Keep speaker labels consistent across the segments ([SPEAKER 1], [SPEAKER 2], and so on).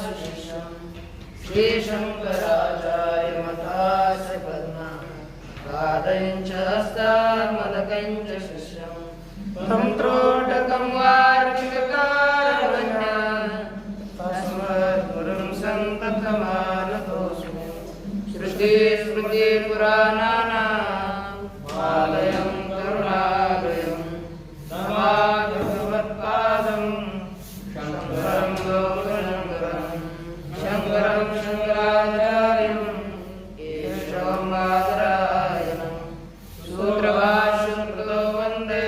[SPEAKER 1] शिष्यं श्रीशङ्कराचार्यमठास्य पद्मा पादञ्च हस्तामलकञ्च शिष्यं तन्त्रोटकं वार्तिककारवन्या तस्मद्गुरुं सन्ततमानतोऽस्मि श्रुतिस्मृतिपुराणानाम् आलयं करुणालयं नमामि भगवत्पादं शङ्करं लोकशङ्करं शङ्करं शङ्कराचार्यं केशवं बादरायणं सूत्रभाष्यकृतो वन्दे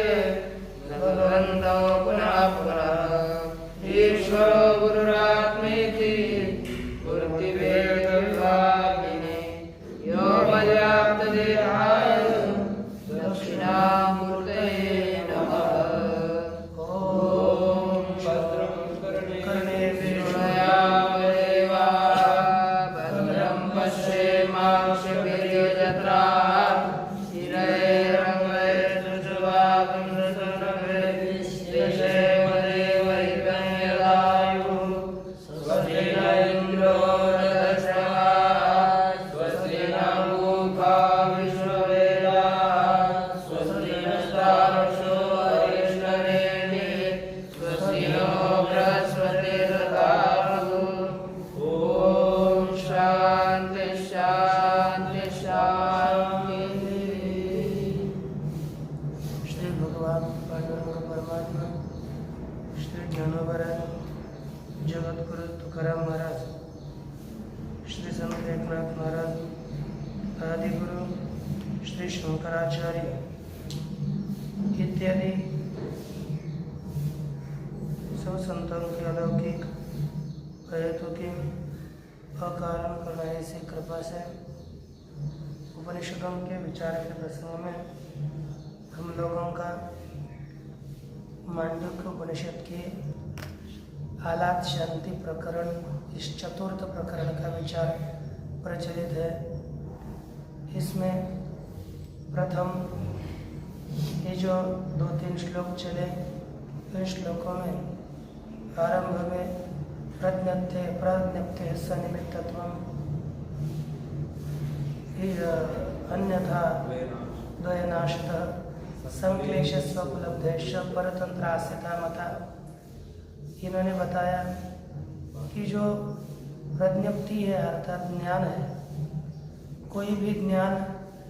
[SPEAKER 1] भगवन्तौ पुनः पुनः ईश्वरो गुरुरात्मेति मूर्तिभेदविभागिने व्योमव्याप्तदेहाय दक्षिणामूर्तये नमः। ॐ भद्रं कर्णेभिर्यामदेवा भद्रं पश्येमाक्षभिर्यजत्राः स्थिरैरङ्गैर्जुष्टवागुंसुरभिर्यशेमदेवैर्गण्यदायुः स्वस्ति न इन्द्रो दशरथः स्वस्ति न मूर्खा विश्ववेदाः स्वस्ति नस्तार्क्ष्यो अरिष्टनेमिः स्वस्ति नो बृहस्पतिर्दधातु। ॐ शान्ति शान्ति शान्ति।
[SPEAKER 2] श्री भगवान पांडुरंग परमात्मा श्री ज्ञानोबराय जगतगुरु तुकाराम महाराज श्री संत एकनाथ महाराज आदि गुरु श्री शंकराचार्य इत्यादि सब संतों की अलौकिक प्रयत्नों की अकारण करुणाएं से कृपा से उपनिषदों के विचार के प्रसंग में हम लोगों का मांडुक्य उपनिषद के आलात शांति प्रकरण इस चतुर्थ प्रकरण का विचार प्रचलित है। इसमें प्रथम ये जो 2-3 श्लोक चले इन श्लोकों में आरंभ में प्रज्ञप्ते सनिमित्तत्वम् अन्यथा द्वयनाशतः संक्लेशस्वपलब्धेश्च परतंत्रास्यता मता। इन्होंने बताया कि जो प्रज्ञप्ति है अर्थात ज्ञान है, कोई भी ज्ञान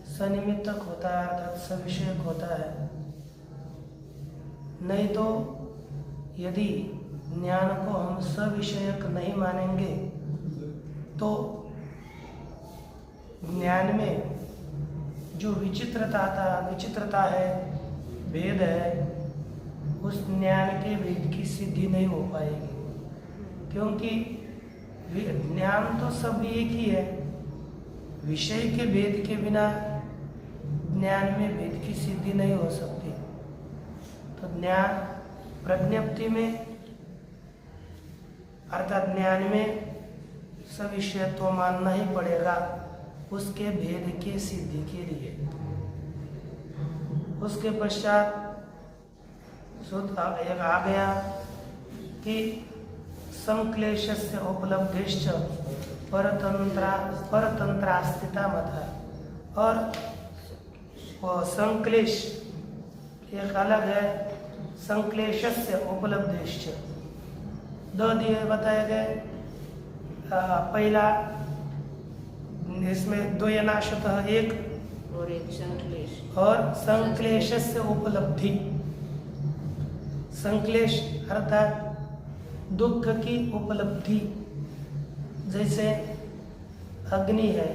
[SPEAKER 2] सनिमित्तक होता है अर्थात सविषयक होता है। नहीं तो यदि ज्ञान को हम सविषयक नहीं मानेंगे तो ज्ञान में जो विचित्रता है, भेद है, उस ज्ञान के भेद की सिद्धि नहीं हो पाएगी। क्योंकि ज्ञान तो सब एक ही है, विषय के भेद के बिना ज्ञान में भेद की सिद्धि नहीं हो सकती। तो ज्ञान प्रज्ञप्ति में अर्थात ज्ञान में सविषयत्व मानना ही पड़ेगा उसके भेद की सिद्धि के लिए। उसके पश्चात एक आ गया कि संक्लेशस्य उपलब्धिश्च परतंत्रास्थिता मता। और वो संक्लेश एक अलग है, संक्लेशस्य उपलब्धिश्च दो दिए बताए गए। पहला इसमें द्वयनाशतः एक और संक्लेशस्य उपलब्धि। संक्लेश अर्थात दुख की उपलब्धि। जैसे अग्नि है,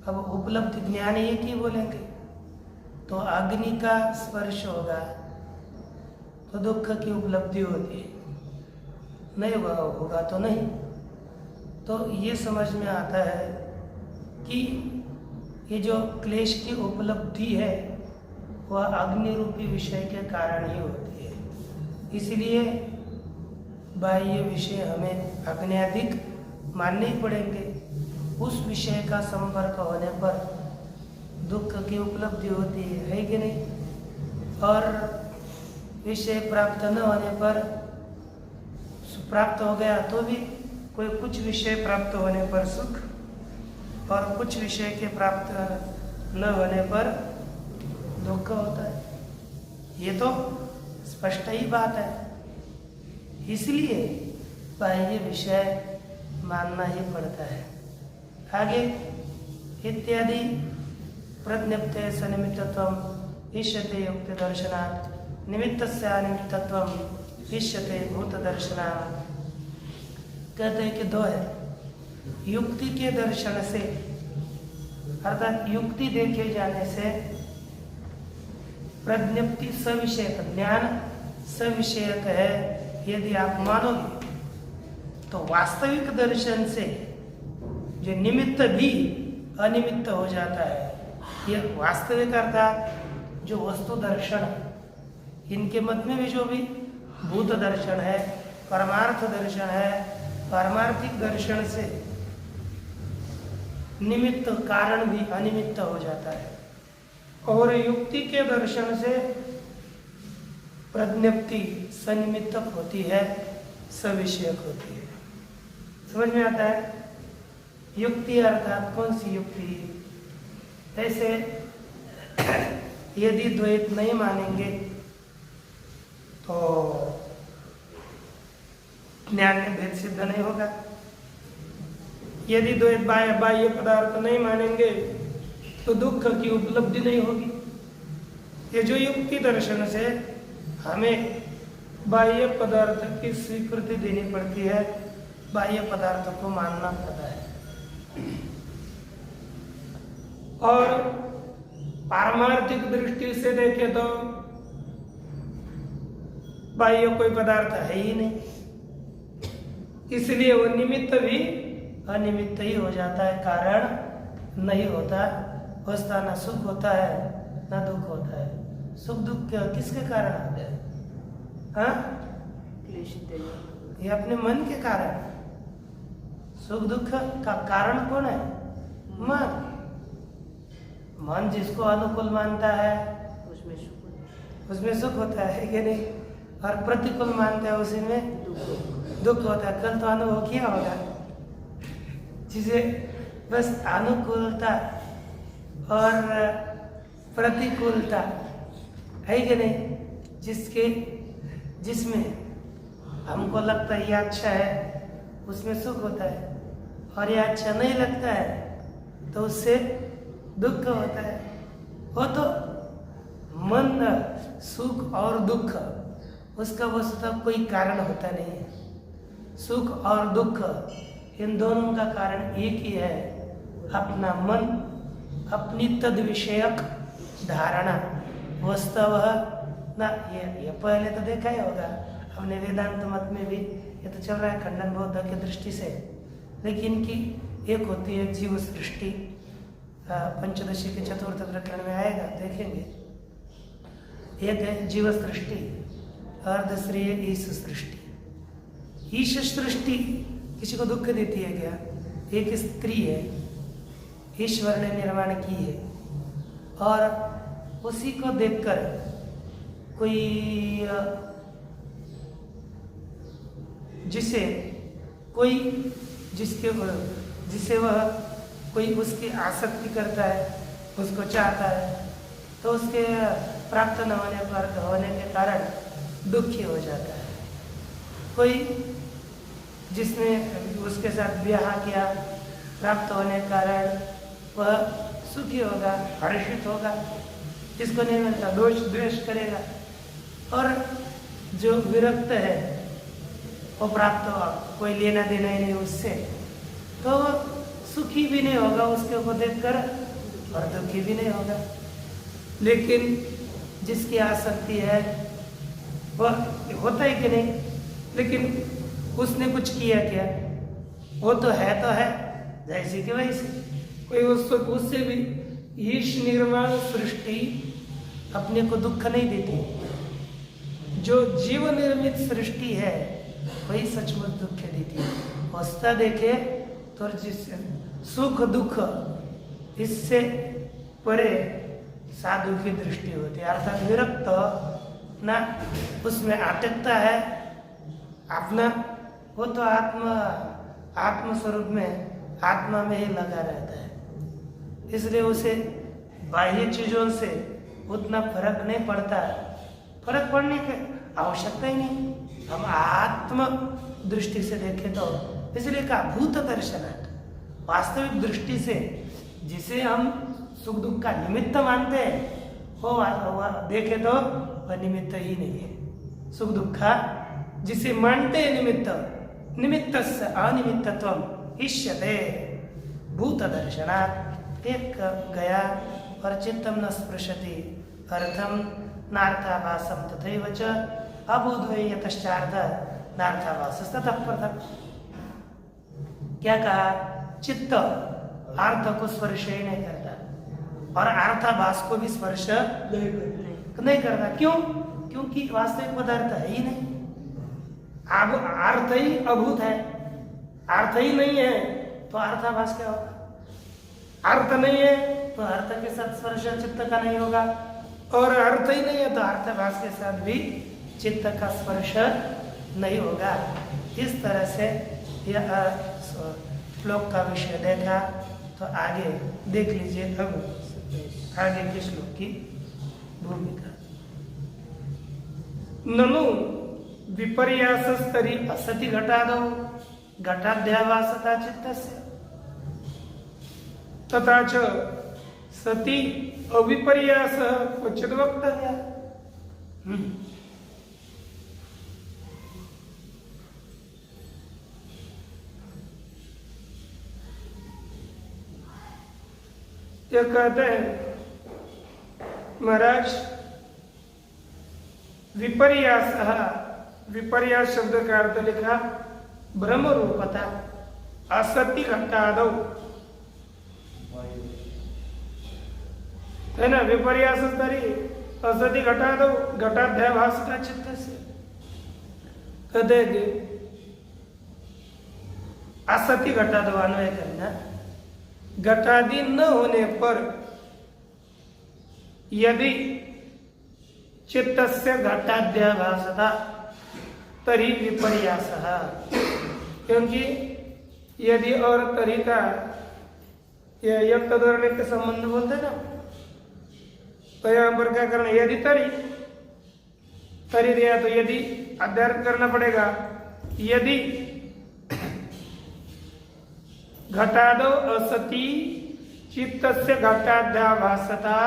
[SPEAKER 2] अब उपलब्धि ज्ञान एक ही बोलेंगे तो अग्नि का स्पर्श होगा तो दुख की उपलब्धि होती है, नहीं होगा तो नहीं। तो ये समझ में आता है कि ये जो क्लेश की उपलब्धि है वह अग्नि रूपी विषय के कारण ही होती है। इसलिए बाह्य विषय हमें अग्न्याधिक मानने ही पड़ेंगे। उस विषय का संपर्क होने पर दुख की उपलब्धि होती है कि नहीं? और विषय प्राप्त न होने पर प्राप्त हो गया तो भी कोई कुछ विषय प्राप्त होने पर सुख और कुछ विषय के प्राप्त न होने पर दुख होता है। ये तो स्पष्ट ही बात है। इसलिए बाह्य विषय मानना ही पड़ता है। आगे इत्यादि प्रज्ञप्ते सनिमित्तत्वम् इष्यते युक्ति दर्शनात् निमित्तस्य अनिमित्तत्वम् इष्यते भूत दर्शनात्। कहते हैं कि दो है। युक्ति के दर्शन से अर्थात युक्ति देखे जाने से प्रज्ञप्ति सविषयक ज्ञान सविषयक है यदि आप मानोगे, तो वास्तविक दर्शन से जो निमित्त भी अनिमित्त हो जाता है। ये वास्तविक अर्थात जो वस्तु दर्शन, इनके मत में भी जो भी भूत दर्शन है, परमार्थ दर्शन है, पारमार्थिक दर्शन से निमित्त कारण भी अनिमित्त हो जाता है। और युक्ति के दर्शन से प्रज्ञप्ति सनिमित्तक होती है, सविषयक होती है। समझ में आता है? युक्ति अर्थात कौन सी युक्ति? ऐसे यदि द्वैत नहीं मानेंगे तो ज्ञान में भेद सिद्ध नहीं होगा। यदि द्वैत बाह्य पदार्थ नहीं मानेंगे तो दुख की उपलब्धि नहीं होगी। ये जो युक्ति दर्शन से हमें बाह्य पदार्थ की स्वीकृति देनी पड़ती है, बाह्य पदार्थ को मानना पड़ता है। और पारमार्थिक दृष्टि से देखें तो बाह्य कोई पदार्थ है ही नहीं, इसलिए वो निमित्त भी अनिमित्त ही हो जाता है, कारण नहीं होता। अवस्था न सुख होता है न दुख होता है। सुख दुख किसके कारण होते हैं? हाँ, ये अपने मन के कारण। सुख दुख का कारण कौन है? मन। मन जिसको अनुकूल मानता है उसमें सुख होता है कि नहीं, और प्रतिकूल मानता है उसी में दुख होता है। कल तो अनुभव किया होगा, जिसे बस अनुकूलता और प्रतिकूलता है कि नहीं, जिसमें हमको लगता है ये अच्छा है उसमें सुख होता है, और ये अच्छा नहीं लगता है तो उससे दुख होता है। वो तो मन सुख और दुख उसका वस्तुतः कोई कारण होता नहीं है। सुख और दुख इन दोनों का कारण एक ही है, अपना मन, अपनी तद विषयक धारणा। वस्तवः ना ये पहले तो देखा ही होगा हमने वेदांत मत में भी, ये तो चल रहा है खंडन बौद्ध की दृष्टि से। लेकिन इनकी एक होती है जीव सृष्टि, पंचदशी के चतुर्थ प्रकरण में आएगा, देखेंगे। एक है जीव सृष्टि, अर्धश्रीय ईश सृष्टि। ईश सृष्टि किसी को दुख देती है क्या? एक स्त्री है, ईश्वर ने निर्माण की है, और उसी को देखकर कोई जिसे वह कोई उसकी आसक्ति करता है, उसको चाहता है, तो उसके प्राप्त न होने के कारण दुखी हो जाता है। कोई जिसने उसके साथ ब्याह किया, प्राप्त होने के कारण वह सुखी होगा, हर्षित होगा। जिसको नहीं मिलता द्वेष करेगा। और जो विरक्त है वो प्राप्त हुआ, कोई लेना देना ही नहीं उससे, तो सुखी भी नहीं होगा उसके को देखकर और दुखी भी नहीं होगा। लेकिन जिसकी आसक्ति है वह होता है कि नहीं, लेकिन उसने कुछ किया क्या? वो तो है जैसे कि वैसे। कोई उससे भी ईश निर्माण सृष्टि अपने को दुख नहीं देती। जो जीव निर्मित सृष्टि है वही सचमुच दुख देती है। अवस्था देखे तो जिससे सुख दुख इससे परे साधु की दृष्टि होती है, अर्थात विरक्त ना उसमें अटकता है, अपना वो तो आत्म स्वरूप में आत्मा में ही लगा रहता है, इसलिए उसे बाह्य चीजों से उतना फर्क नहीं पड़ता। फर्क पड़ने की आवश्यकता ही नहीं। हम आत्म दृष्टि से देखें तो इसलिए कहा भूत दर्शनार्थ, वास्तविक दृष्टि से जिसे हम सुख दुख का निमित्त मानते हैं वो देखे तो वह निमित्त ही नहीं है। सुख दुख का जिसे मानते हैं निमित्त अनिमित्तत्वम इष्यते भूत दर्शनात्। एक गया और चित्तम न स्पृशति अर्थम नार्थाभासम तथैव च अबोधवे यतश्चार्थ नार्थाभासस् ततः पृथक्। क्या कहा? चित्त अर्थ को स्पर्श ही नहीं करता और अर्थाभास को भी स्पर्श नहीं करता। क्यों? क्योंकि वास्तविक पदार्थ है ही नहीं। अब अर्थ ही अभूत है, अर्थ ही नहीं है तो अर्थाभास क्या होगा? अर्थ नहीं है तो अर्थ के साथ स्पर्श चित्त का नहीं होगा, और अर्थ ही नहीं है तो अर्थाभास के साथ भी चित्त का स्पर्श नहीं होगा। इस तरह से यह श्लोक का विषय देखा। तो आगे देख लीजिए अब आगे के श्लोक की भूमिका। ननु विपर्यासस्तरी असति घटादौ घटाध्यावासता चित्तस्य तथा च सति अविपर्यास क्वचित् वक्तव्यः। ये कहते हैं महाराज विपर्यास, विपर्यास शब्द का अर्थ लिखा ब्रह्म रूपता असत्य घटादौ, है ना। विपर्यास तरी असत्य घटादौ घटाध्याभासता चित्त से कहते हैं कि असत्य घटादौ अन्वय करना। घटादि न होने पर यदि चित्तस्य घटाध्याभासता तरी विपर्यासः, क्योंकि यदि और तरी का यह तदोरणे के संबंध बोलते ना, तो यहाँ पर क्या करना? यदि तरी दिया तो यदि अध्ययन करना पड़ेगा। यदि घटादौ असति चित्तस्य घटाध्याभासता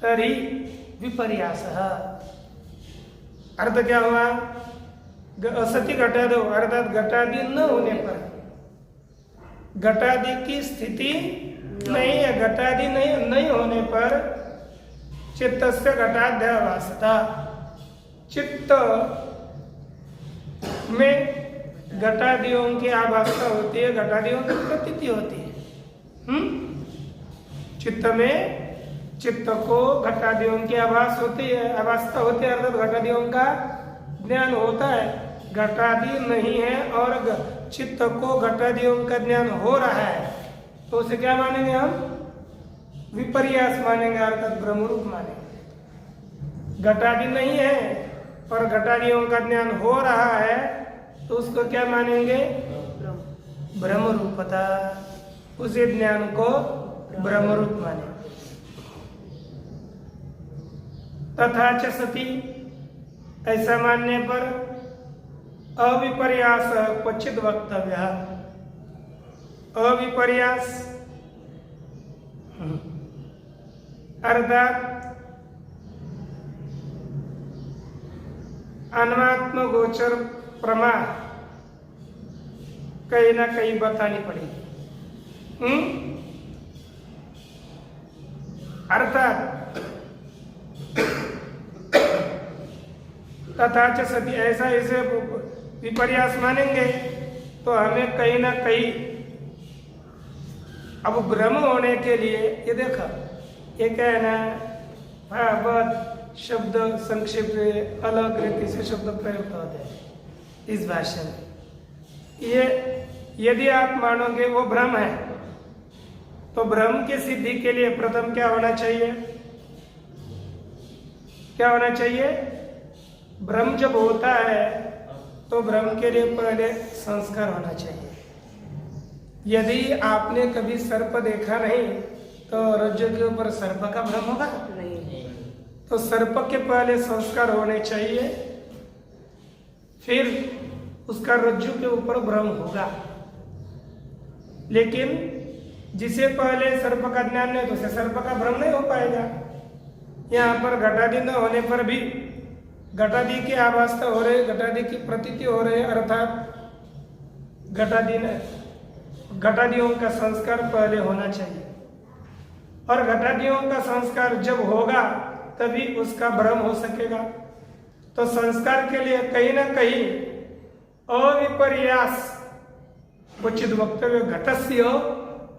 [SPEAKER 2] तरी विपर्यासः। अर्थ क्या हुआ? असति घटादौ अर्थात घटादि न होने पर, घटादि की स्थिति नहीं है, घटादि नहीं होने पर चित्तस्य घटाध्याभासता, चित्त में घटादियों की आभासता होती है, घटादियों की प्रतीति होती है। चित्त में चित्त को घटादियों की आभास होती है, आभासता होती है, अर्थात घटादियों का ज्ञान होता है। घटादि नहीं है और चित्त को घटादियों का ज्ञान हो रहा है, तो उसे क्या मानेंगे हम? विपर्यास मानेंगे, अर्थात ब्रह्मरूप मानेंगे। घटादि नहीं है पर घटादियों का ज्ञान हो रहा है तो उसको क्या मानेंगे? ब्रह्म रूपता। उसी ज्ञान को ब्रह्म रूप मानेंगे। तथा च सति, ऐसा मानने पर अविपर्यास क्वचित् वक्तव्यः। अविपर्यास अर्थात अनात्म गोचर प्रमा कहीं ना कहीं बतानी पड़ेगी। अर्थात तथा च सति, ऐसा इसे विपर्यास मानेंगे तो हमें कहीं ना कहीं अब ब्रह्म होने के लिए ये देखा, ये क्या है ना, बहुत शब्द संक्षिप्त अलग रीति से शब्द प्रयुक्त होते हैं इस भाषा में। ये यदि आप मानोगे वो ब्रह्म है तो ब्रह्म की सिद्धि के लिए प्रथम क्या होना चाहिए? क्या होना चाहिए? ब्रह्म जब होता है तो भ्रम के लिए पहले संस्कार होना चाहिए। यदि आपने कभी सर्प देखा नहीं तो रज्जु के ऊपर सर्प का भ्रम होगा
[SPEAKER 1] नहीं।
[SPEAKER 2] तो सर्प के पहले संस्कार होने चाहिए, फिर उसका रज्जु के ऊपर भ्रम होगा। लेकिन जिसे पहले सर्प का ज्ञान नहीं तो उसे सर्प का भ्रम नहीं हो पाएगा। यहाँ पर घटादि न होने पर भी घटादि की आवास्ता हो रही, घटादि की प्रतीति हो रही, अर्थात घटादियों का संस्कार पहले होना चाहिए। और घटादियों का संस्कार जब होगा तभी उसका भ्रम हो सकेगा। तो संस्कार के लिए कहीं ना कहीं अविपर्यास क्वचित वक्तव्य, घटस्य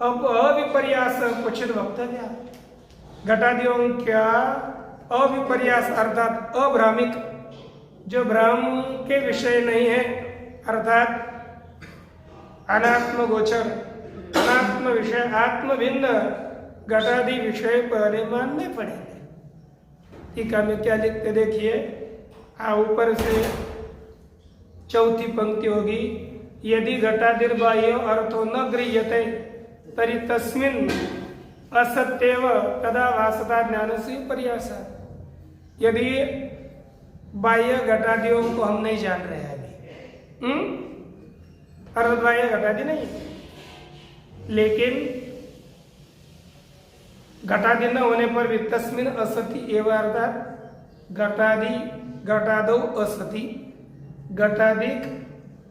[SPEAKER 2] अब अविपर्यास क्वचित वक्तव्य। घटादियों क्या अविपर्यास अर्थात अभ्रामिक, जो भ्रम के विषय नहीं है, अर्थात अनात्म गोचर, अनात्म विषय, आत्म भिन्न घटादि विषय पहले मानने पड़ेंगे। टीका में क्या लिखते देखिए, ऊपर से चौथी पंक्ति होगी, यदि घटादिर्बाह्य अर्थो न गृह्यते तरी तस्मिन् असत्येव तदा वासता ज्ञानस्य पर्यासा। यदि बाह्य घटादियों को हम नहीं जान रहे हैं अभी, अर्थात बाह्य घटादि नहीं, लेकिन घटादि न होने पर भी तस्मिन् असति एव अर्थात घटादि घटादौ असति, घटादिक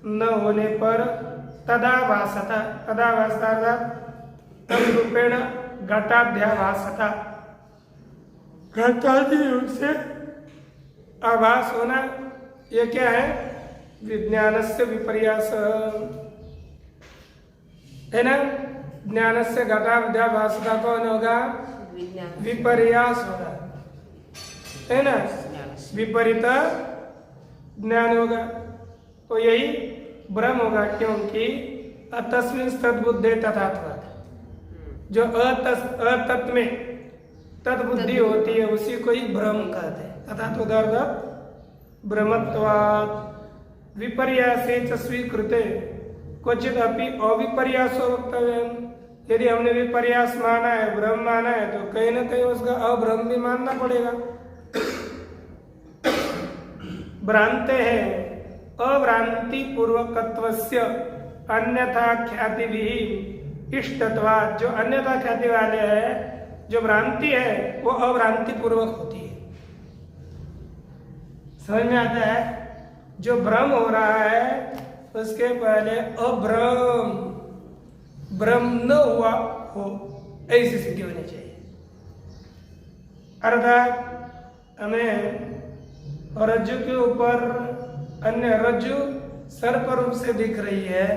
[SPEAKER 2] न होने पर तदा वासता, तदा वासता अर्थात तद्रूपेण घटाध्याभासता, घटादि से आभास होना, ये क्या है? विज्ञानस्य विपर्यास है ना। ज्ञानस्य घटाध्याभासता कौन होगा? विपर्यास होगा, है ना, विपरीत ज्ञान होगा। तो यही भ्रम होगा, क्योंकि अतस्मिन् तद्बुद्धे तथात्वात्, जो अतत्व में तद्बुद्धि होती है उसी को ही भ्रम कहते हैं। तथात्वात् भ्रमत्वात् विपर्यासे च स्वीकृते क्वचित अपि अविपर्यासो वक्तव्यम्। यदि हमने विपर्यास माना है, भ्रम माना है, तो कहीं ना कहीं उसका अभ्रम भी मानना पड़ेगा। भ्रांते है अभ्रांति पूर्वकत्वस्य अन्यथा ख्याति भी इष्टत्वात्। जो अन्यथा ख्याति वाले है, जो भ्रांति है वो अभ्रांति पूर्वक होती है। समझ में आता है? जो भ्रम हो रहा है उसके पहले अभ्रम, भ्रम न हुआ हो, ऐसी स्थिति होनी चाहिए। अर्थात हमें रज्जु के ऊपर अन्य रज्जु सर्प रूप से दिख रही है,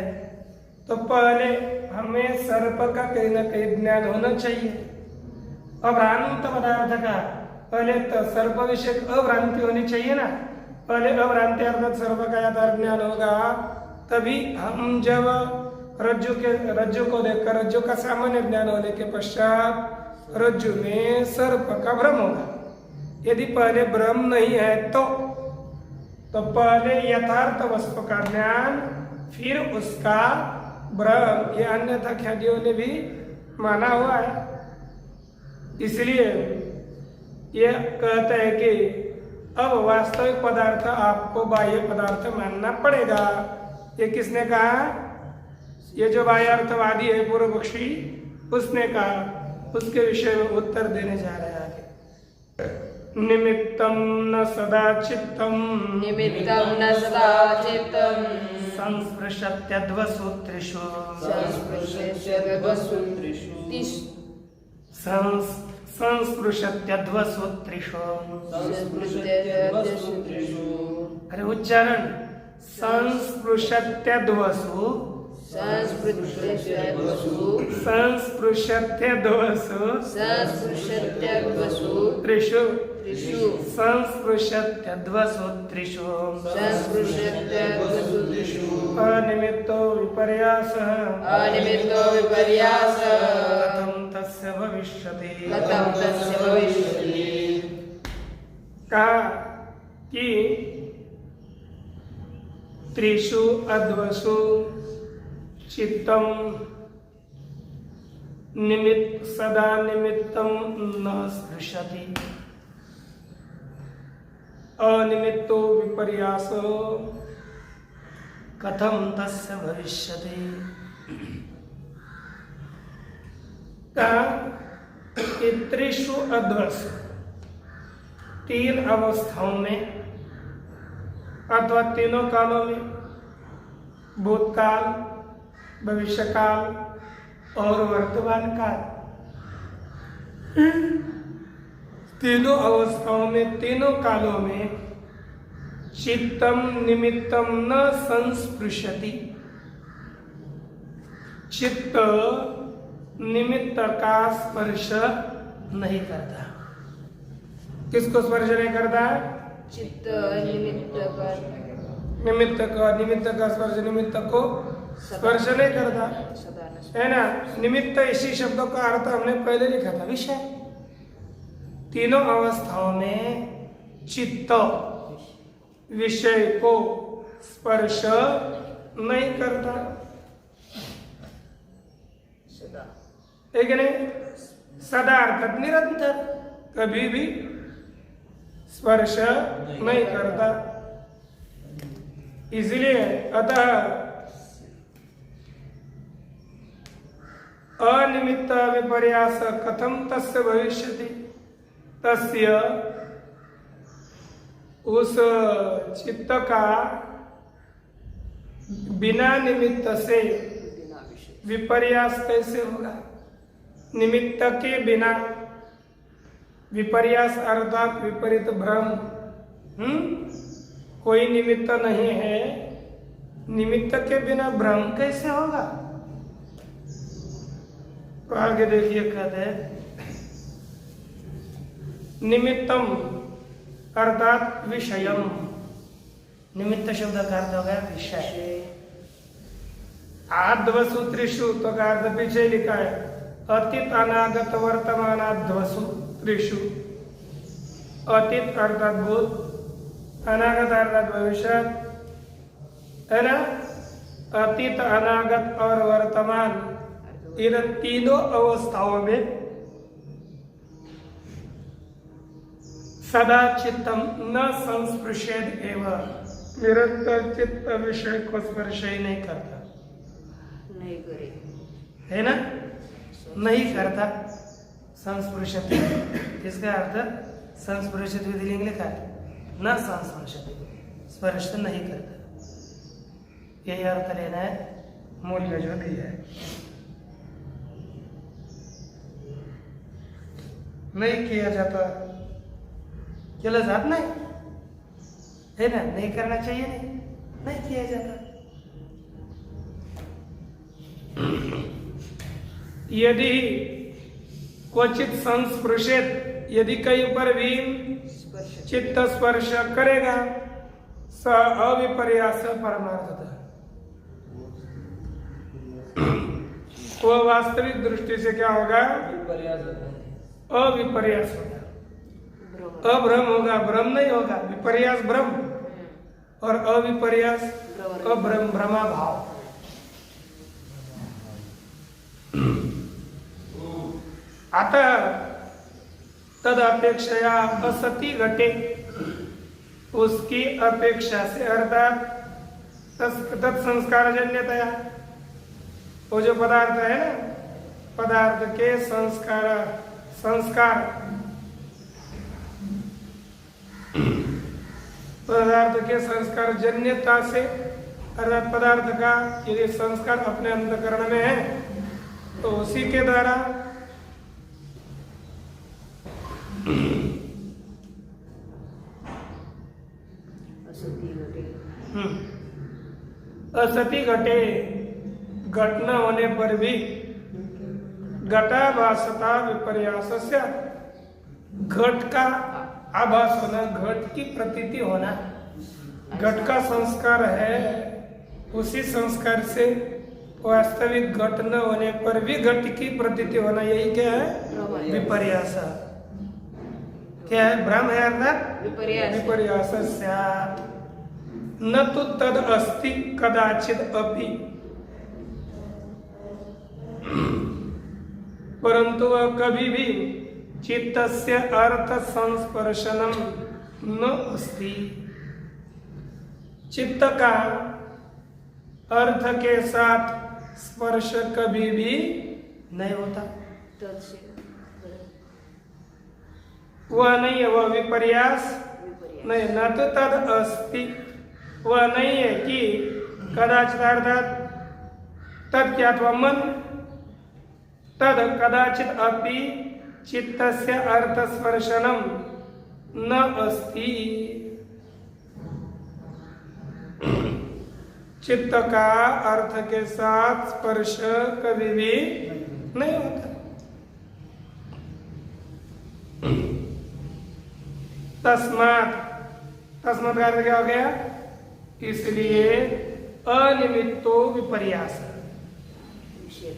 [SPEAKER 2] तो पहले हमें सर्प का कहीं ना कहीं ज्ञान होना चाहिए। अभ्रांत पदार्थ का पहले तो सर्प विषय अभ्रांति होनी चाहिए ना। पहले अभ्रांति अर्थात सर्प का यथार्थ ज्ञान होगा, तभी हम जब रज्जु को देखकर रज्जु का सामान्य ज्ञान होने के पश्चात रज्जु में सर्प का भ्रम होगा। यदि पहले भ्रम नहीं है तो पहले यथार्थ वस्तु का ज्ञान, फिर उसका भ्रम, ये अन्यथा ख्यातियों ने भी माना हुआ है। इसलिए यह कहते हैं कि अब वास्तविक पदार्थ आपको बाह्य पदार्थ मानना पड़ेगा। ये किसने कहा? ये जो बाह्य अर्थवादी है पूर्व पक्षी, उसने कहा। उसके विषय में उत्तर देने जा रहे हैं आगे। निमित्तम न सदा चित्तम,
[SPEAKER 1] निमित्तम न सदा चित्तम,
[SPEAKER 2] संस्पृशत्यध्वसूत्रेषु,
[SPEAKER 1] संस्पृशत्यध्वसूत्रेषु,
[SPEAKER 2] संस्पृशत्यध्वसूत्रेषु।
[SPEAKER 1] संस्पृशत्यध्वसूत्रेषु।
[SPEAKER 2] अरे उच्चारण, संस्पृशत्यध्वसु,
[SPEAKER 1] संस्पृशत्यध्वसु,
[SPEAKER 2] संस्पृशत्यध्वसु,
[SPEAKER 1] संस्पृशत्यध्वसु,
[SPEAKER 2] त्रिषु,
[SPEAKER 1] त्रिषु,
[SPEAKER 2] संस्पृशत्यध्वसूत्रेषु,
[SPEAKER 1] संस्पृशत्यध्वसूत्रेषु।
[SPEAKER 2] अनिमित्तो विपर्यासः,
[SPEAKER 1] अनिमित्तो विपर्यासः,
[SPEAKER 2] कथं तस्य भविष्यति,
[SPEAKER 1] कथं तस्य भविष्यति।
[SPEAKER 2] कहा कि त्रिषु अद्वसु चित्तम सदा निमित्तम न स्पृशति अनिमित्तो विपर्यासो कथम तस्य भविष्यति। त्रिषु अद्वसु, तीन अवस्थाओं में अथवा तीनों कालों में, भूतकाल, भविष्यकाल और वर्तमान काल, तीनों अवस्थाओं में, तीनों कालों में चित्तम निमित्तम न संस्पृशति, चित्त निमित्त का स्पर्श नहीं करता। किसको स्पर्श नहीं करता?
[SPEAKER 1] चित्त निमित्त
[SPEAKER 2] का स्पर्श, निमित्त को स्पर्श नहीं करता, है ना। निमित्त इसी शब्दों का अर्थ हमने पहले लिखा था, विषय। तीनों अवस्थाओं में चित्त विषय को स्पर्श नहीं करता, ठीक है नहीं? सदा अर्थात निरंतर, कभी भी स्पर्श नहीं करता। इसलिए अतः अनिमित्त विपर्यास कथम तस्य भविष्यति, तस्य उस चित्त का बिना निमित्त से विपर्यास कैसे होगा? निमित्त के बिना, विपर्यास अर्थात विपरीत भ्रम। कोई निमित्त नहीं है, निमित्त के बिना भ्रम कैसे होगा? तो आगे देखिए, कहते हैं निमित्तम अर्थात विषयम। निमित्त शब्द का अर्थ हो गया विषय। आद्वसु त्रिषु तो का अर्थ पीछे लिखा है, अतीत अनागत वर्तमानाद्वसु त्रिषु। अतीत अर्थात भूत, अनागत अर्थात भविष्य, है ना। अतीत, अनागत और वर्तमान, इन तीनों अवस्थाओं में सदा चित्तम न संस्पृशेद एवं, निरंतर चित्त विषय को स्पर्श ही नहीं करता,
[SPEAKER 1] नहीं करे,
[SPEAKER 2] है ना, नहीं करता। संस्पृशति, इसका अर्थ संस्पृशति विधिलिंग लिखा है, न संस्पृशति, स्पर्श नहीं करता। यही अर्थ लेना है, मूल्य जो दिया है। नहीं किया जाता, चला जात नहीं, है ना, नहीं करना चाहिए, नहीं किया जाता। यदि क्वचित संस्पृशेत, यदि कहीं पर भी चित्त स्पर्श करेगा, स अविपर्यास परमार्थतः, वो वास्तविक दृष्टि से क्या होगा? अविपर्यास होगा, अभ्रम होगा, भ्रम नहीं होगा। विपर्यास भ्रम और अविपर्यास अभ्रम, भ्रमाभाव। अतः तद अपेक्षया असति घटे, उसकी अपेक्षा से अर्थात तत्संस्कार जन्यतया, वो जो पदार्थ है ना, पदार्थ के संस्कार पदार्थ के संस्कार जन्यता से, अर्थात पदार्थ का यदि संस्कार अपने अंतःकरण में है तो उसी के द्वारा असति घटे, घट न होने पर भी घटाभासता विपर्यासस्य, घट का आभास होना, घट की प्रतीति होना, घट का संस्कार है, उसी संस्कार से वास्तविक घट न होने पर भी घट की प्रतीति होना, यही क्या है? विपर्यास। क्या है? भ्रम है अर्थात विपर्यास। न तो तद अस्ति कदाचित अपि, परंतु वह कभी भी चित्तस्य अर्थ संस्पर्शनम न अस्ति, चित्त का अर्थ के साथ स्पर्श कभी भी नहीं होता।
[SPEAKER 1] तत्से
[SPEAKER 2] वह नहीं है, वह विपर्यास
[SPEAKER 1] विपर्यास
[SPEAKER 2] नहीं, न तो तद अस्ति, वह नहीं है कि कदाचित अर्थात तद क्या अथवा मन, तद कदाचित अपि चित्तस्य अर्थ स्पर्शनम न अस्ति, चित्त का अर्थ के साथ स्पर्श कभी भी नहीं होता। तस्मात्, तस्मात् का अर्थ क्या हो गया? इसलिए अनिमित्तो विपर्यास,
[SPEAKER 1] विषय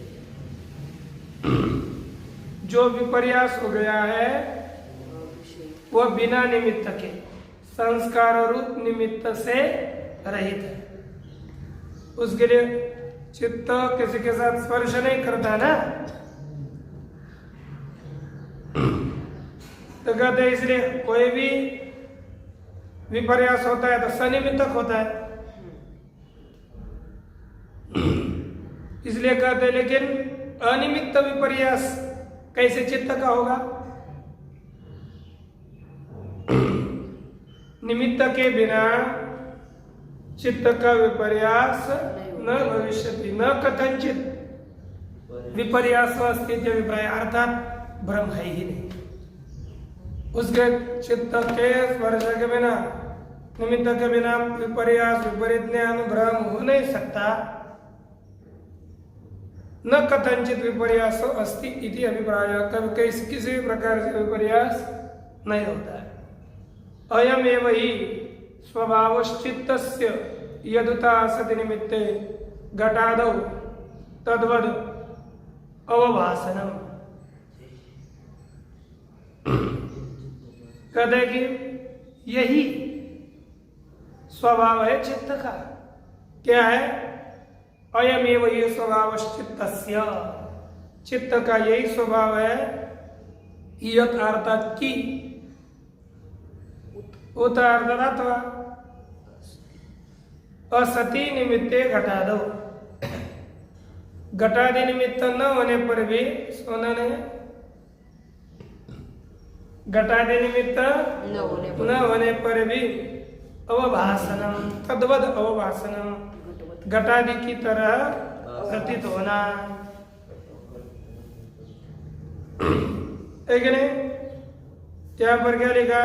[SPEAKER 2] जो विपर्यास हो गया है
[SPEAKER 1] विषय
[SPEAKER 2] वह बिना निमित्त के संस्कार रूप निमित्त से रहित है। उसके लिए चित्त किसी के साथ स्पर्श नहीं करता ना, तो कहते हैं इसलिए कोई भी विपर्यास होता है तो सनिमित्तक होता है, इसलिए कहते हैं। लेकिन अनिमित्त विपर्यास कैसे चित्त का होगा? निमित्त के बिना चित्त का विपर्यास न भविष्यति, न कथंचित विपर्यास स्थिति विपर्य, अर्थात भ्रम है ही नहीं। उसके चित्त के स्पर्श के बिना, निमित्त के बिना विपर्यास विपरीत ज्ञान भ्रम हो नहीं सकता। न कथंचित विपर्यास अस्ति इति अभिप्राय, कभी किसी भी प्रकार से विपर्यास नहीं होता है। अयम एव ही स्वभावश्चित्तस्य यदुता सति निमित्ते घटादौ तद्वद अवभासनम, कहते कि यही स्वभाव है चित्त का। क्या है? अयम एव ये स्वभाव चित्तस्य, चित्त का यही स्वभाव है। यत अर्थात की, उत अर्थात अथवा, असति निमित्ते घटादो, घटादि निमित्त न होने पर भी सोना नहीं, घटादि निमित्त न होने पर भी अवभासनम तद्वद अवभासनम, घटादि की तरह प्रतीत होना, एक नहीं? यहाँ पर क्या लिखा?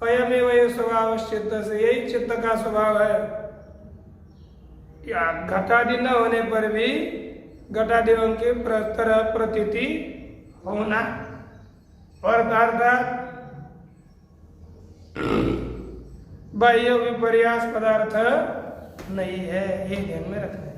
[SPEAKER 2] अयमेव ये स्वभाव चित्त से, यही चित्त का स्वभाव है। या घटादि न होने पर भी घटादियों के तरह प्रतीति होना, और अर्थात बाह्य विपर्यास पदार्थ नहीं है, ये ध्यान में रखना है।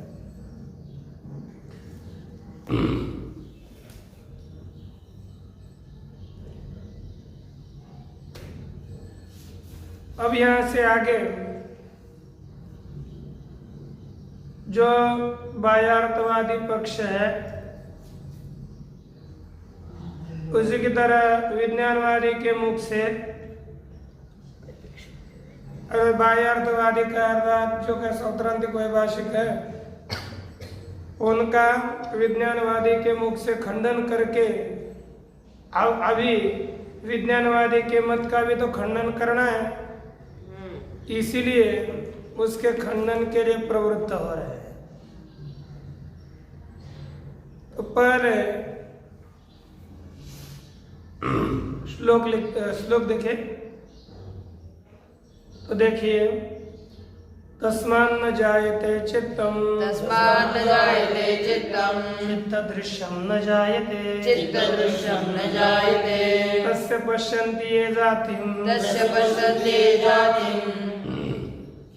[SPEAKER 2] अब यहां से आगे जो बाह्यार्थवादी पक्ष है, उसी की तरह विज्ञानवादी के मुख से, अगर बाह्यार्थवादी का अर्थात जो कि सौत्रांतिक वैभाषिक है, उनका विज्ञानवादी के मुख से खंडन करके, अब अभी विज्ञानवादी के मत का भी तो खंडन करना है, इसीलिए उसके खंडन के लिए प्रवृत्त हो रहे हैं। तो पहले श्लोक देखिए, तो देखिए, तस्मान्न जायते चित्तम,
[SPEAKER 1] तस्मान्न जायते चित्तम,
[SPEAKER 2] चित्तदृश्यं न जायते,
[SPEAKER 1] चित्तदृश्यं न जायते,
[SPEAKER 2] तस्य पश्यन्ति ये जातिं,
[SPEAKER 1] तस्य पश्यन्ति ये जातिं,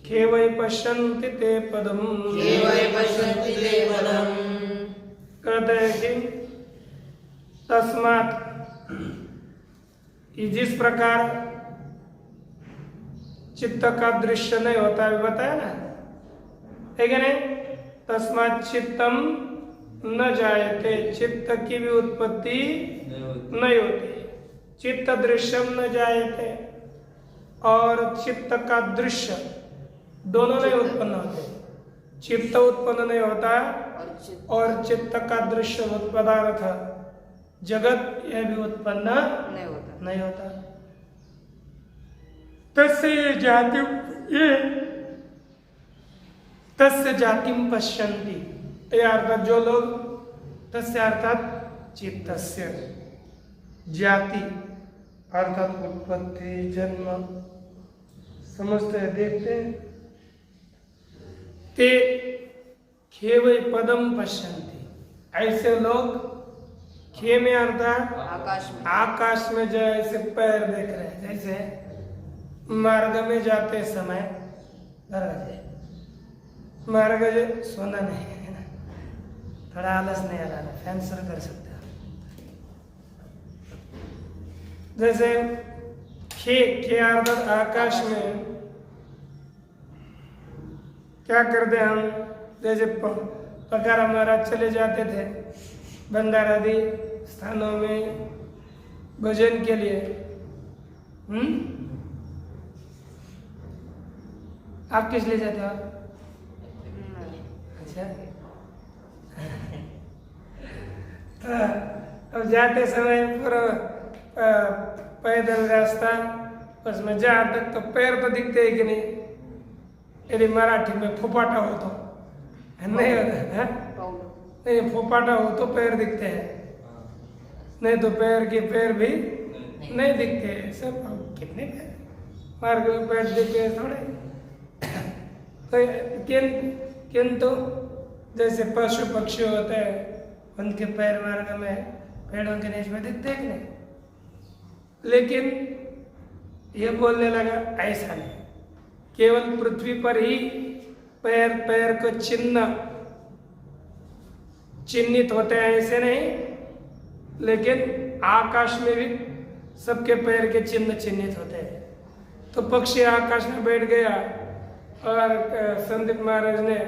[SPEAKER 2] के वै पश्यन्ति ते पदम्,
[SPEAKER 1] के वै पश्यन्ति ते पदम्।
[SPEAKER 2] कहते हैं कि तस्मात्, जिस प्रकार चित्त का दृश्य नहीं होता है, बताया ना, है क्या नहीं? तस्मात् चित्तम न जायते, चित्त की भी उत्पत्ति नहीं होती। चित्त दृश्यम न जायते, और चित्त का दृश्य दोनों नहीं उत्पन्न होते। चित्त उत्पन्न नहीं होता और चित्त का दृश्य पदार्थ जगत यह भी उत्पन्न नहीं होता। तस्य जातिम पश्यन्ति, ये अर्थात जो लोग, तस्य अर्थात चित्तस्य, जाति अर्थात उत्पत्ति जन्म, समझते हैं, देखते हैं। ते खेवै पदम पश्यन्ति, ऐसे लोग, खे में अर्थात आकाश में जो ऐसे पैर देख रहे हैं, जैसे मार्ग में जाते समय मार्ग सोना नहीं है ना, थोड़ा आलस नहीं आ रहा, फैन शुरू कर सकते हैं। जैसे खे अर्थात आकाश में क्या करते हम, जैसे पकारा महाराज चले जाते थे भंडारा आदि स्थानों में भजन के लिए, आप किस लिए जाते हो? अच्छा अब जाते समय पूरा पैदल रास्ता, उसमें जहाँ तक तो पैर तो दिखते है कि नहीं, यदि मराठी में फुपाटा हो तो नहीं होता है, नहीं फुपाटा हो तो पैर दिखते हैं, नहीं तो पैर के पैर भी नहीं दिखते हैं। सब कितने पैर मार्ग में पैर दिखते हैं थोड़े, किंतु जैसे पशु पक्षी होते हैं उनके पैर मार्ग में पेड़ों के नीचे में दिखते कि नहीं, लेकिन ये बोलने लगा ऐसा नहीं, केवल पृथ्वी पर ही पैर को चिन्हित होते हैं, ऐसे नहीं, लेकिन आकाश में भी सबके पैर के चिन्ह चिन्हित होते हैं। तो पक्षी आकाश में बैठ गया और संदीप महाराज ने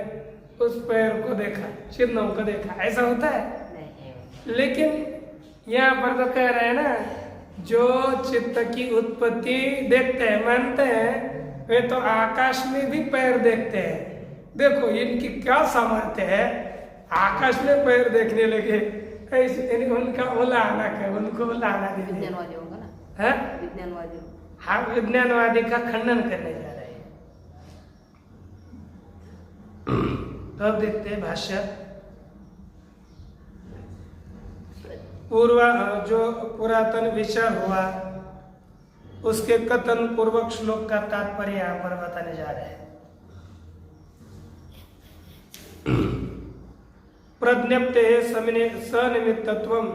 [SPEAKER 2] उस पैर को देखा, चिन्हों को देखा, ऐसा होता है। लेकिन यहाँ पर तो कह रहे हैं ना, जो चित्त की उत्पत्ति देखते हैं, मानते हैं, वे तो आकाश में भी पैर देखते हैं। देखो इनकी क्या सामर्थ्य है, आकाश में पैर देखने लगे, ऐसे उनका उलाहना क्या, उनको उलाहना दीजिए।
[SPEAKER 1] विज्ञानवादी होगा ना,
[SPEAKER 2] है
[SPEAKER 1] विज्ञानवादी,
[SPEAKER 2] हाँ, विज्ञानवादी का खंडन करने जा रहे हैं। तो अब देखते हैं भाष्य। जो पुरातन विचार हुआ उसके कथन पूर्वक श्लोक का तात्पर्य यहाँ पर बताने जा रहे हैं। प्रज्ञप्ते सनिमित्तत्वम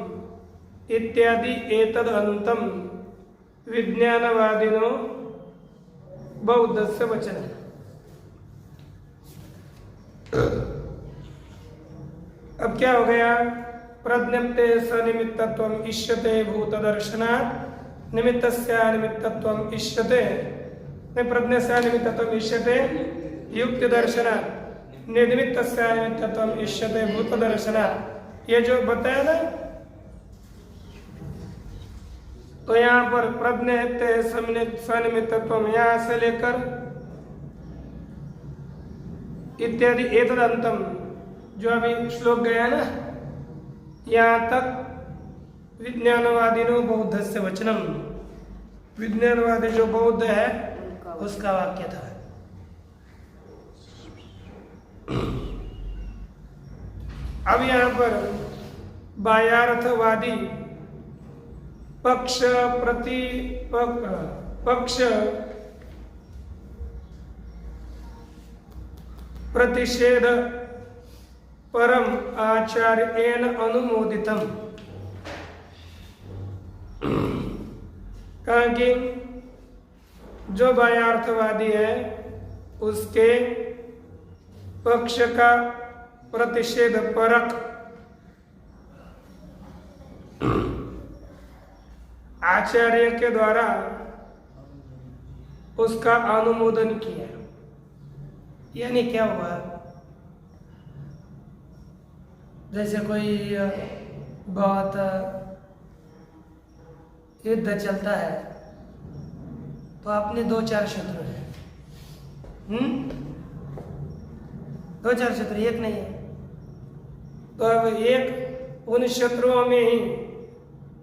[SPEAKER 2] इत्यादि एतद अंतम विज्ञानवादिनो बौद्धस्य वचन। अब क्या हो गया, प्रज्ञप्ते सनिमित्तत्वम इष्यते भूतदर्शनात् निमित्तस्य निमित्तत्वम इष्यते, प्रज्ञस्य निमित्तत्वम इष्यते युक्ति दर्शनात् निमित्तस्य निमित्तत्वम इष्यते भूतदर्शनात्। ये जो बताया ना, तो यहाँ पर प्रज्ञप्ते सनिमित्तत्वम यहाँ से लेकर इत्यादि एतदंतम जो अभी श्लोक गया ना, यहाँ तक विज्ञानवादिनो बौद्धस्य वचनम, विज्ञानवादी जो बौद्ध है उसका वाक्य था। अब यहाँ पर बाह्यार्थवादी पक्ष प्रतिषेध परम आचार्येण अनुमोदितम, कहा कि जो बाह्यार्थवादी है उसके पक्ष का प्रतिषेध परक आचार्य के द्वारा उसका अनुमोदन किया। यानी क्या हुआ, जैसे कोई बहुत युद्ध चलता है तो अपने 2-4 शत्रु हैं, 2-4 शत्रु, एक नहीं है। तो अब एक उन शत्रुओं में ही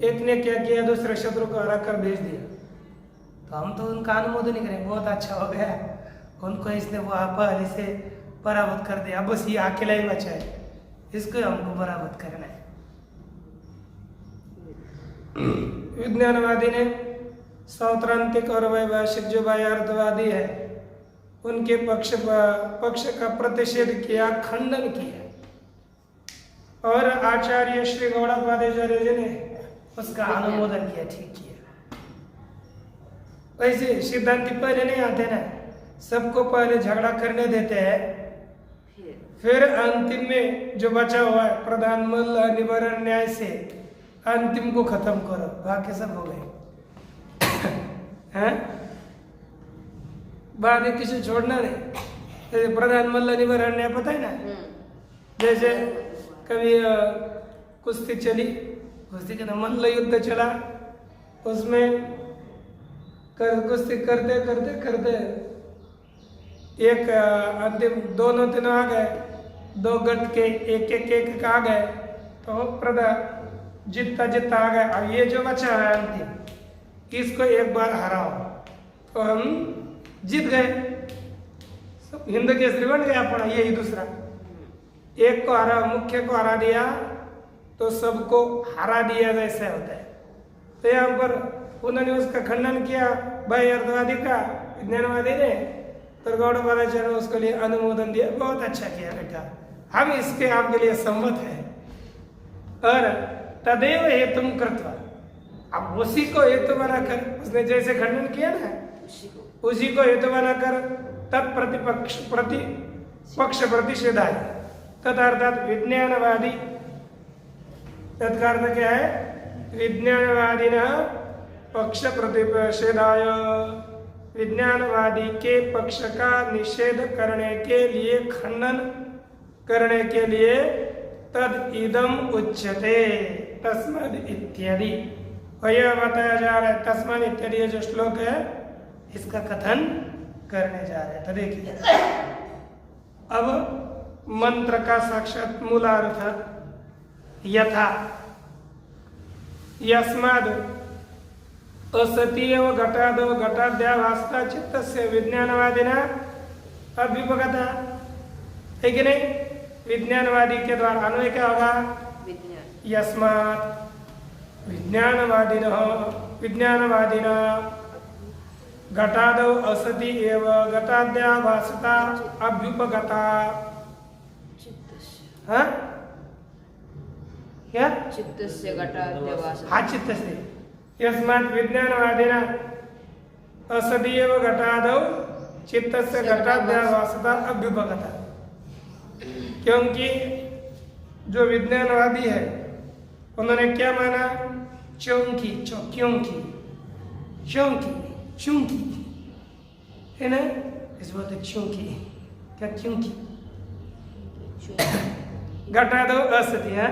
[SPEAKER 2] एक ने क्या किया, दूसरे शत्रु को हरा कर भेज दिया, तो हम तो उनका अनुमोदन ही करेंगे, बहुत अच्छा हो गया, उनको इसने वो पहले से पराभूत कर दिया, बस ये अकेला ही बचा है, इसको हमको पराभूत करना है। विज्ञानवादी ने सौत्रांतिक और वैभाषिक जो बाह्यार्थवादी है उनके पक्ष का प्रतिषेध किया, खंडन किया, और आचार्य श्री गौड़पादाचार्य जी ने उसका अनुमोदन किया, ठीक किया। वैसे सिद्धांति पहले नहीं आते ना, सबको पहले झगड़ा करने देते हैं, फिर अंतिम में जो बचा हुआ है प्रधान मल्ल निवारण न्याय से अंतिम को खत्म करो, बाकी सब हो गए हैं। बाद में किसी छोड़ना नहीं। जैसे प्रधान मल्ल निवारण न्याय पता है ना, जैसे कभी कुश्ती चली, कुश्ती के मल्ल युद्ध चला, उसमें कुश्ती करते करते करते एक अंतिम दोनों तीनों आ गए, 2 गट के एक आ गए, तो प्रधान जितना जितना आ गया। अब ये जो बचा है अंतिम, इसको एक बार हराओ तो हम जीत गए, हिंद केसरी बन गया अपना। यही दूसरा एक को हरा, मुख्य को हरा दिया तो सबको हरा दिया जैसा होता है। तो यहाँ पर उन्होंने उसका खंडन किया बाह्यार्थवादी का, विज्ञानवादी ने, तो गौड़पादाचार्य ने उसके लिए अनुमोदन दिया, बहुत अच्छा किया बेटा, हम इसके आपके लिए सम्मत है। और तदेव हेतुम कृत्वा, अब उसी को हेतु बनाकर उसने जैसे खंडन किया ना, उसी को हेतु बनाकर तत्प्रतिपक्ष पक्ष प्रतिषेधाय, तदर्थात विज्ञानवादी, तत्कार्थ क्या है, विज्ञानवादिनः पक्ष प्रतिषेधाय, विज्ञानवादी के पक्ष का निषेध करने के लिए, खंडन करने के लिए, तद इदम उच्यते तस्मद इत्यादि, और यह बताया जा रहा है तस्मद इत्यादि, ये जो श्लोक है इसका कथन करने जा रहे हैं। तो देखिए अब मंत्र का साक्षात मूलार्थ, यथा यस्माद् असतीयव घटादव घटाद्यावास्ता चित्तस्य विज्ञानवादिना अभ्युपगता, है कि नहीं? विज्ञानवादी के द्वारा अन्वय क्या होगा, यस्मात् विज्ञानवादिना घटादौ असति एव घटाद्यावासता अभ्युपगता। हाँ क्या,
[SPEAKER 1] चित्तस्य घटाद्यावासता,
[SPEAKER 2] हाँ चित्तस्य, यस्मात् विज्ञानवादिना असति एव घटादौ चित्तस्य घटाद्यावासता अभ्युपगता। क्योंकि जो विज्ञानवादी है उन्होंने क्या माना, क्योंकि क्योंकि है ना, इस बोलते क्योंकि, क्या क्योंकि घटादौ असति, है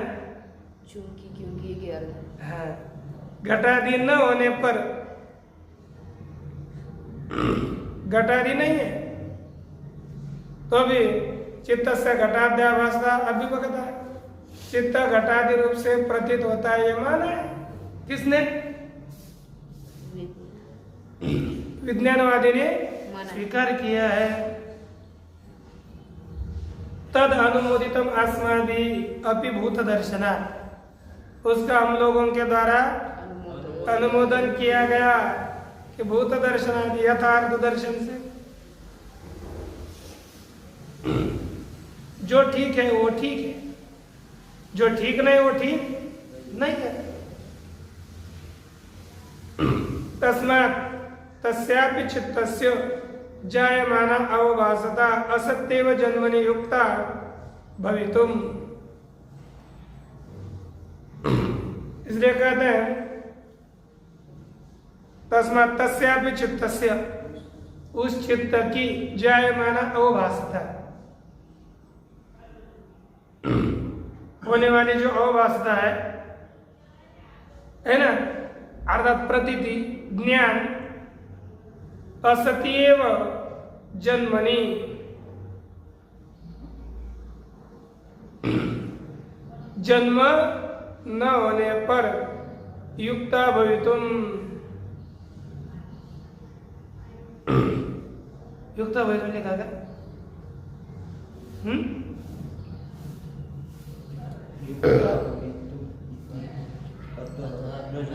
[SPEAKER 1] क्योंकि के अर्थ,
[SPEAKER 2] हाँ, घटादि न होने पर, घटादि नहीं है तो भी चित्तस्य घटाद्यावासता अभ्युपगता, चित्त घटादि रूप से प्रतीत होता है, ये माना है किसने, विज्ञानवादी ने स्वीकार किया है। तद अनुमोदितम अस्माभिः अपि भूत दर्शनात्, उसका हम लोगों के द्वारा अनुमोदन किया गया कि भूत दर्शनात्, यथार्थ दर्शन से जो ठीक है वो ठीक है, जो ठीक नहीं वो ठीक नहीं है। तस्मात् तस्यापि चित्तस्य जायमाना अवभासता असत्येव जन्मनि युक्ता भवितुम, इसलिए कहते हैं तस्मात् तस्यापि चित्तस्य, उस चित्त की जायमाना अवभासता, होने वाली जो अवभासता है ना, अर्थात प्रतीति ज्ञान, असत्येव जन्मनि, जन्म न होने पर युक्ता भवितुम, युक्ता भवितुम लिखा क्या?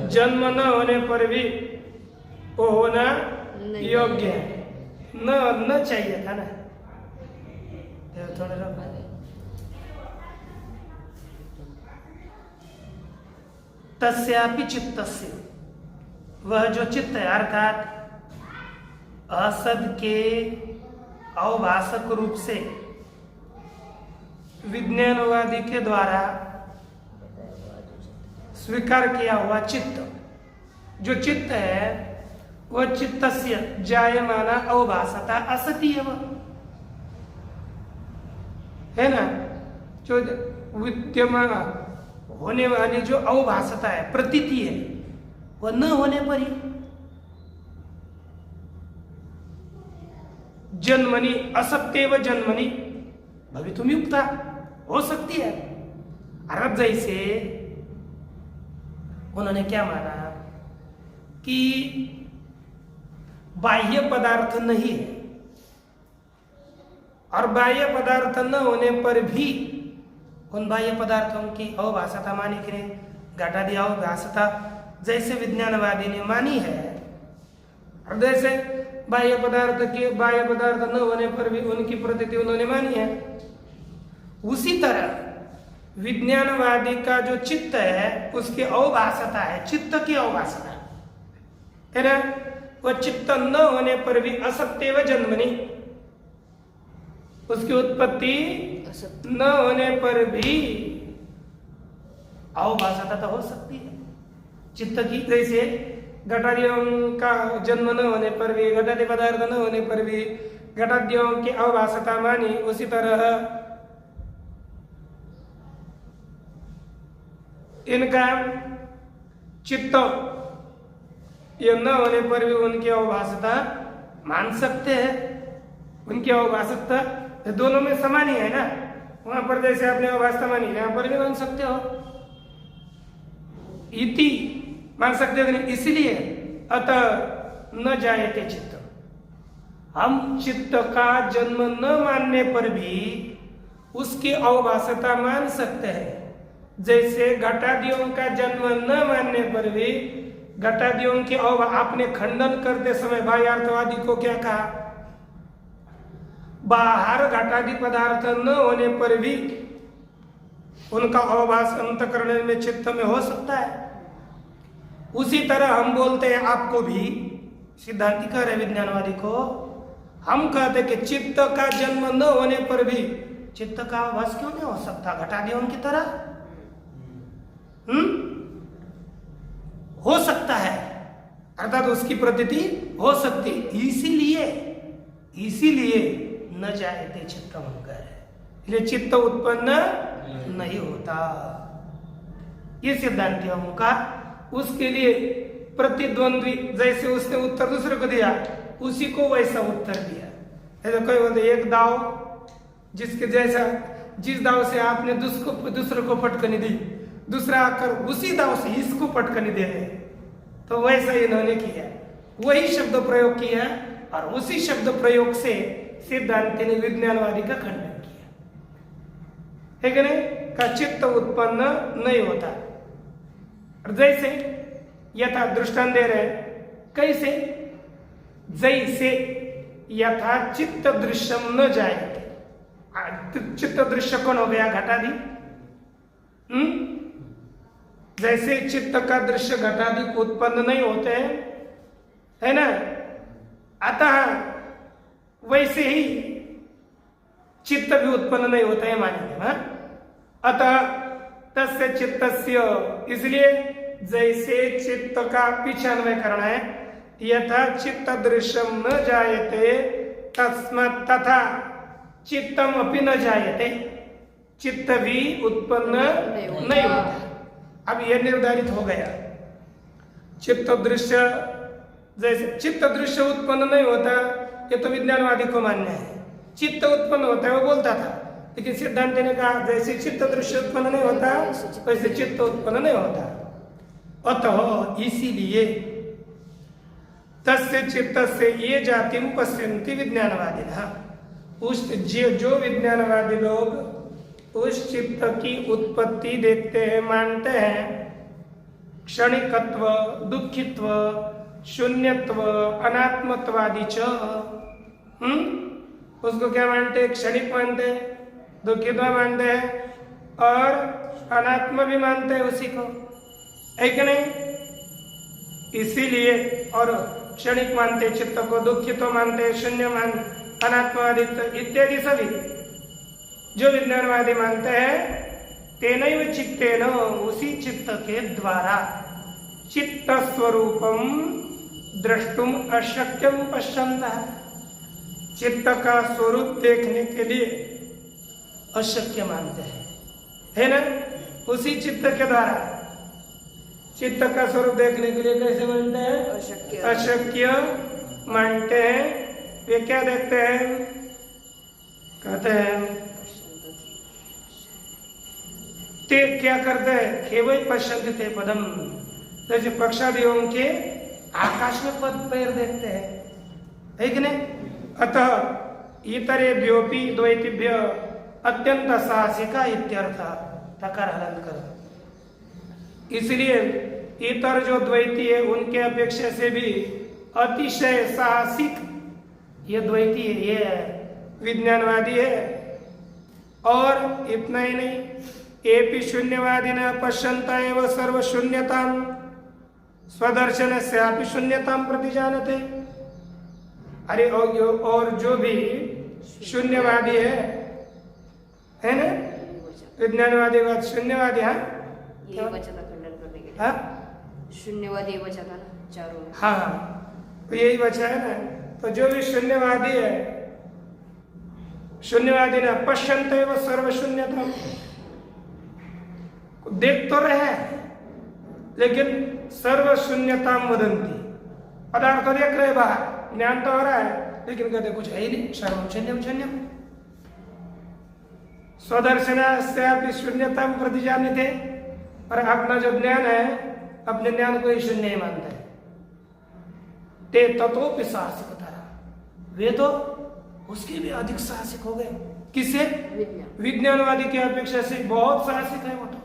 [SPEAKER 2] जन्म न होने पर भी वो होना योग्य है। न चाहिए था ना, थोड़ा तस्यापि चित्तस्य, वह जो चित्त है अर्थात असद के अवभाषक रूप से विज्ञानवादी के द्वारा स्वीकार किया हुआ चित्त, जो चित्त है वह चित्तस्य जायमाना अवभासता असती है ना, जो विद्यमान होने वाली जो अवभासता है, प्रतीति है, वह न होने पर ही जन्मनि, असत्यव जन्मनि भवितुम युक्ता हो सकती है। अरब जैसे उन्होंने क्या माना कि बाह्य पदार्थ नहीं है, और बाह्य पदार्थ न होने पर भी उन बाह्य पदार्थों की अवभासता मानी कि नहीं, घटादि अवभासता जैसे विज्ञानवादी ने मानी है, और जैसे बाह्य पदार्थ न होने पर भी उनकी प्रतीति उन्होंने मानी है, उसी तरह विज्ञानवादी का जो चित्त है उसकी अवभासता है, चित्त की अवभासता है ना, वह चित्त न होने पर भी असत्यव जन्मनि, उसकी उत्पत्ति न होने पर भी अवभासता तो हो सकती है चित्त की। जैसे घटादियों का जन्म न होने पर भी, घटादि पदार्थ न होने पर भी घटादियों की अवभासता मानी, उसी तरह इनका चित्त ये न होने पर भी उनकी अवभासता मान सकते हैं। उनकी अवभासता दोनों में समान ही है ना, वहां पर जैसे आपने अवभासता मानी यहाँ पर भी मान सकते हो, इति मान सकते हो नहीं, इसलिए अतः न जायते चित्त, हम चित्त का जन्म न मानने पर भी उसकी अवभासता मान सकते हैं। जैसे घटादियों का जन्म न मानने पर भी घटादियों की आपने खंडन करते समय बाह्यार्थवादी को क्या कहा, बाहर घटादि पदार्थ न होने पर भी उनका अवभास अंतःकरण में चित्त में हो सकता है। उसी तरह हम बोलते हैं, आपको भी सिद्धांति कह रहे विज्ञानवादी को, हम कहते कि चित्त का जन्म न होने पर भी चित्त का अवभास क्यों नहीं हो सकता घटादियों की तरह? हो सकता है, अर्थात उसकी प्रतीति हो सकती, इसीलिए न जायते चित्त होकर, इसलिए चित्त उत्पन्न नहीं होता। ये सिद्धांतियों का उसके लिए प्रतिद्वंद्वी जैसे उसने उत्तर दूसरे को दिया उसी को वैसा उत्तर दिया। ऐसा कोई बोलते एक दाव जिसके जैसा, जिस दाव से आपने दूसरे को पटकनी दी, दूसरा आकर उसी दाव से इसको पटकनी दे रहे, तो वैसा इन्होंने किया, वही शब्द प्रयोग किया, और उसी शब्द प्रयोग से सिद्धांत ने विज्ञानवादी का खंडन किया है कि नहीं, का चित्त उत्पन्न नहीं होता। और जैसे यथा दृष्टांत दे रहे, कैसे, जैसे यथा चित्त दृश्यम न जायते, चित्त दृश्य कौन हो गया, घटादि, जैसे चित्त का दृश्य घटादि उत्पन्न नहीं होते हैं, है ना, अतः वैसे ही चित्त भी उत्पन्न नहीं होता है मानेंगे। अतः तस्य चित्तस्य, इसलिए जैसे चित्त का पीछे अन्वय करना है, यथा चित्त दृश्यम न जायते तस्मात् तथा चित्तम अपि न जायते, चित्त भी उत्पन्न नहीं होता। अब यह निर्धारित हो गया, चित्त दृश्य, जैसे चित्त दृश्य उत्पन्न नहीं होता, ये तो विज्ञानवादी को मान्य है। चित्त उत्पन्न होता है वो बोलता था, लेकिन सिद्धांत ने कहा जैसे चित्त दृश्य उत्पन्न नहीं होता वैसे चित्त उत्पन्न नहीं होता। अतः इसीलिए तस्य चित्त से ये जाति पश्यन्ति विज्ञानवादी, उस जो विज्ञानवादी लोग उस चित्त की उत्पत्ति देखते हैं, मानते हैं, क्षणिकत्व, दुखित्व, शून्यत्व, अनात्मत्वादि च, उसको क्या मानते हैं? क्षणिक मानते हैं, दुखित्व मानते हैं और अनात्म भी मानते हैं उसी को, है कि नहीं? इसीलिए और क्षणिक मानते चित्त को, दुखित्व मानते, शून्य मान, अनात्मवादी इत्यादि सभी जो विज्ञानवादी मानते हैं, तेनैव चित्तेन, उसी चित्त के द्वारा चित्त स्वरूपम द्रष्टुम अशक्यम पश्यन्तः, चित्त का स्वरूप देखने के लिए अशक्य मानते हैं, है ना? उसी चित्त के द्वारा चित्त का स्वरूप देखने के लिए कैसे मानते हैं? अशक्य मानते हैं। वे क्या देखते हैं? कहते हैं ते क्या करते हैं? केवल पश्यन्ति ते पदम, जैसे पक्षादियों के आकाश में पद पैर देखते हैं, है कि नहीं? अतः इतरेभ्योऽपि द्वैतिभ्य अत्यंत साहसिका इत्यर्थ, तकार हलन कर। इसलिए इतर जो द्वैती है उनके अपेक्षा से भी अतिशय साहसिक ये द्वैती है, ये विज्ञानवादी है। और इतना ही नहीं, एपि शून्यवादी न पश्यन्ता एव सर्व शून्यताम स्वदर्शन से अपि शून्यताम प्रति जानते। अरे और जो भी शून्यवादी है ना, विज्ञानवादी बात शून्यवादी, हाँ
[SPEAKER 1] ये बचा था खंडन करने के लिए,
[SPEAKER 2] हाँ
[SPEAKER 1] शून्यवादी ये बचा था ना चारों में।
[SPEAKER 2] हाँ तो यही बचा है ना। तो जो भी शून्यवादी है, शून्यवादी ना पश्यन्त एव सर्व शून्यताम, देख तो रहे लेकिन सर्व शून्यताम वदंती, पदार्थ तो देख रहे बाहर, ज्ञान तो हो रहा है लेकिन कहते कुछ है ही नहीं, सर्वम शून्यम शून्यम। स्वदर्शनास्यापि शून्यताम प्रति जानते, और अपना जो ज्ञान है अपने ज्ञान को ही शून्य ही मानता है। ते ततोपि साहसिकतरा, वे तो उसके भी अधिक साहसिक हो गए। किसे? विज्ञानवादी की अपेक्षा से बहुत साहसिक है वो तो।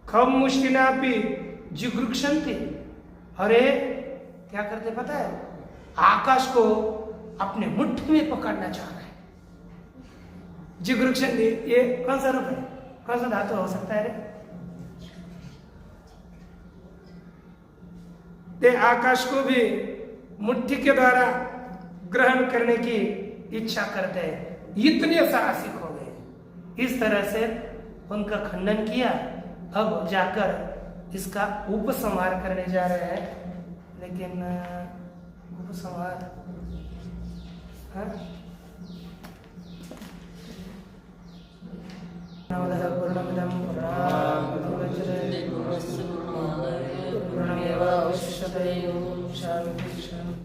[SPEAKER 2] खम मुष्टिनापि जिगृक्षन्ति, अरे क्या करते पता है? आकाश को अपने मुट्ठी में पकड़ना चाह रहे हैं। जिगृक्षन्ति, ये कौन सा रूप है, कौन सा धातु हो सकता है? ते आकाश को भी मुट्ठी के द्वारा ग्रहण करने की इच्छा करते हैं, इतने साहसिक हो गए। इस तरह से उनका खंडन किया। अब जाकर इसका उपसंहार करने जा रहे हैं, लेकिन उपसंहार पूर्णमिदं पूर्णात् पूर्णमेवावशिष्यते। शांति शांति।